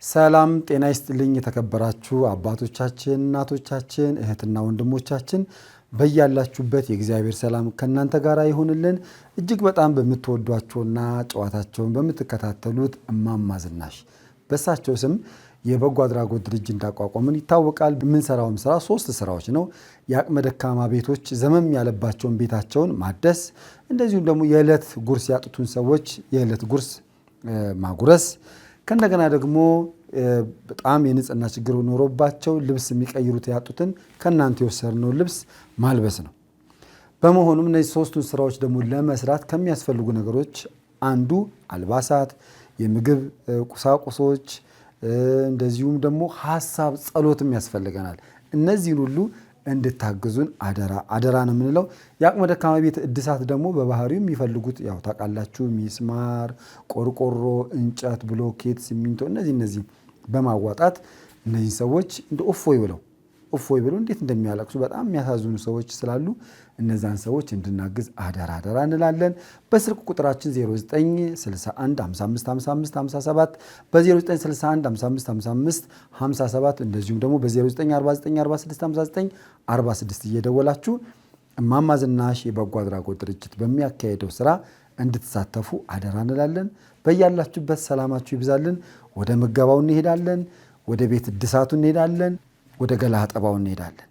ሰላም ጤና ይስጥልኝ የተከበራችሁ አባቶቻችን እናቶቻችን እህትና ወንድሞቻችን በእያላችሁበት የእግዚአብሔር ሰላም ከናንተ ጋር ይሁንልን። እጅግ በጣም በመተወዷቸውና ጨዋታቸውን በመተከታተሉት እማማ ዝናሽ በሳቸው ስም የበጎ አድራጎት ድርጅት እንዳቋቋምን ይታወቃል። ምን ሰራውም ስራ 3 ስራዎች ነው። የአቅመ ደካማ ቤቶች ዘመም ያለባቸውን ቤታቸውን ማደስ፣ እንደዚሁም ደግሞ የዕለት ጉርስ ያጡትን ሰዎች የዕለት ጉርስ ማጉረስ፣ ከእንደገና ደግሞ በጣም የንጽህና ችግር ኖሮባቸው ልብስ የሚቀይሩት ያጡትን ከናንተ የወሰድነው ልብስ ማልበስ ነው። በመሆኑም እነዚህ 3ቱን ስራዎች ደግሞ ለመስራት ከሚያስፈልጉ ነገሮች አንዱ አልባሳት፣ የምግብ ቁሳቁሶች፣ እንደዚሁም ደግሞ ሐሳብ ጸሎትም ያስፈልገናል። እነዚህን ሁሉ እንድታግዙን አደራ ነው የምንለው። የአቅመ ደካማ ቤት እድሳት ደግሞ በባህሪው የሚፈልጉት ያው ታውቃላችሁ፣ ሚስማር፣ ቆርቆሮ፣ እንጨት፣ ብሎኬት፣ ሲሚንቶ እነዚህ በማዋጣት እነዚህ ሰዎች እንደ እፎይ ብለው እንዴት እንደሚያለቅሱ በጣም የሚያሳዝኑ ሰዎች ስላሉ እነዛን ሰዎች እንድናግዝ አደራ እንላለን። በስልክ ቁጥራችን 0961555557 በ0961555557 እንደዚሁም ደግሞ በ0949465946 እየደወላችሁ እማማ ዝናሽ የበጎ አድራጎት ድርጅት በሚያካሄደው ስራ እንድትሳተፉ አደራ እንላለን። በያላችሁበት ሰላማችሁ ይብዛልን። ወደ ምገባው እንሄዳለን። ወደ ቤት እድሳቱ እንሄዳለን። ወደ ገላ አጠባው እንሄዳለን።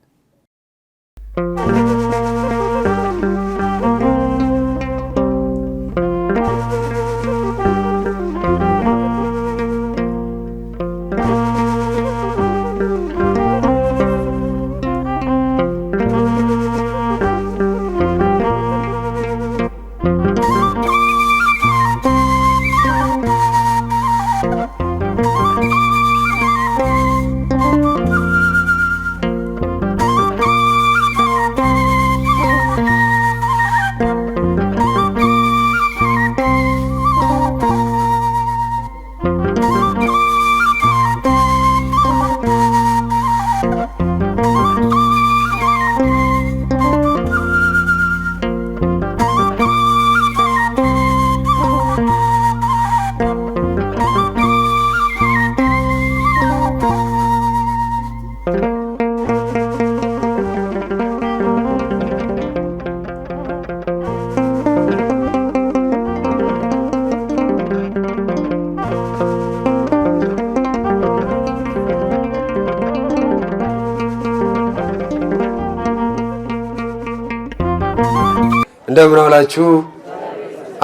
እንደምን ዋላችሁ?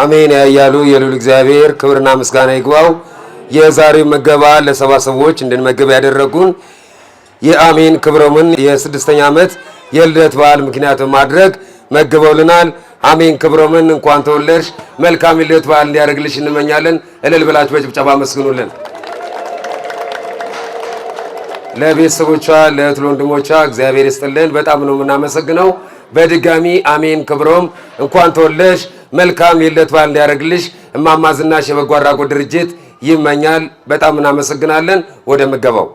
አሜን ያያሉ የሉል እግዚአብሔር ክብርና ምስጋና ይግባው። የዛሬው መገባ ለሰባ ሰዎች እንድንመገብ ያደረጉን የአሜን ክብሮምን የ6ኛ ዓመት የልደት በዓል ምክንያት በማድረግ መግበውልናል። አሜን ክብሮምን እንኳን ተወለድሽ መልካም የልደት በዓል እንዲያደርግልሽ እንመኛለን። እልል ብላችሁ በጭብጨባ መስግኑልን። ለቤተሰቦቿ ለእህት ወንድሞቿ እግዚአብሔር ይስጥልን። በጣም ነው የምናመሰግነው። በድጋሚ አሜን ክብሮም እንኳን ተወለድሽ መልካም የልደት በዓል እንዲያደርግልሽ እማማ ዝናሽ የበጎ አድራጎት ድርጅት ይመኛል። በጣም እናመሰግናለን። ወደ ምገባው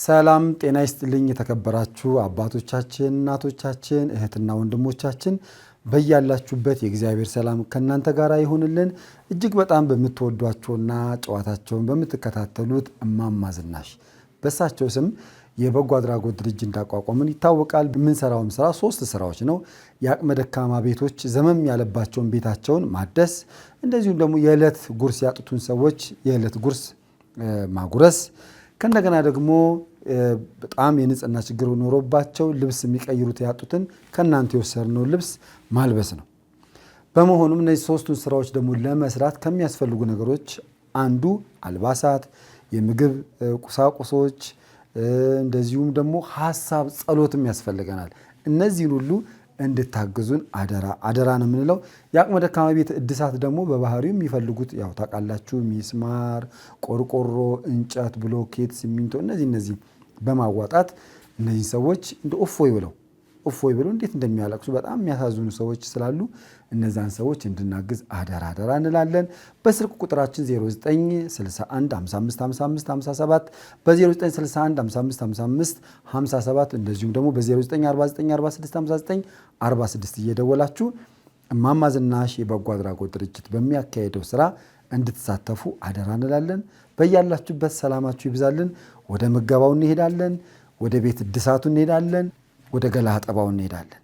ሰላም ጤና ይስጥልኝ። የተከበራችሁ አባቶቻችን፣ እናቶቻችን፣ እህትና ወንድሞቻችን በያላችሁበት የእግዚአብሔር ሰላም ከእናንተ ጋር ይሁንልን። እጅግ በጣም በምትወዷቸውና ጨዋታቸውን በምትከታተሉት እማማ ዝናሽ በሳቸው ስም የበጎ አድራጎት ድርጅት እንዳቋቋምን ይታወቃል። የምንሰራውም ስራ 3 ስራዎች ነው። የአቅመ ደካማ ቤቶች ዘመም ያለባቸውን ቤታቸውን ማደስ፣ እንደዚሁም ደግሞ የዕለት ጉርስ ያጡትን ሰዎች የዕለት ጉርስ ማጉረስ፣ ከእንደገና ደግሞ በጣም የንጽህና ችግር ኖሮባቸው ልብስ የሚቀይሩት ያጡትን ከእናንተ የወሰድነው ልብስ ማልበስ ነው። በመሆኑም እነዚህ 3ቱን ስራዎች ደግሞ ለመስራት ከሚያስፈልጉ ነገሮች አንዱ አልባሳት፣ የምግብ ቁሳቁሶች፣ እንደዚሁም ደግሞ ሀሳብ፣ ጸሎትም ያስፈልገናል። እነዚህን ሁሉ እንድታግዙን አደራ ነው የምንለው። የአቅመ ደካማ ቤት እድሳት ደግሞ በባህሪው የሚፈልጉት ያው ታውቃላችሁ፣ ሚስማር፣ ቆርቆሮ፣ እንጨት፣ ብሎኬት፣ ሲሚንቶ እነዚህ በማዋጣት እነዚህ ሰዎች እንደ እፎይ ብለው እንዴት እንደሚያለቅሱ በጣም የሚያሳዝኑ ሰዎች ስላሉ እነዛን ሰዎች እንድናግዝ አደራ እንላለን። በስልክ ቁጥራችን 0961555557 በ0961555557 እንደዚሁም ደግሞ በ0949465946 እየደወላችሁ እማማ ዝናሽ የበጎ አድራጎት ድርጅት በሚያካሄደው ስራ እንድትሳተፉ አደራ እንላለን። በያላችሁበት ሰላማችሁ ይብዛልን። ወደ ምገባው እንሄዳለን። ወደ ቤት እድሳቱ እንሄዳለን። ወደ ገላ አጠባው እንሄዳለን።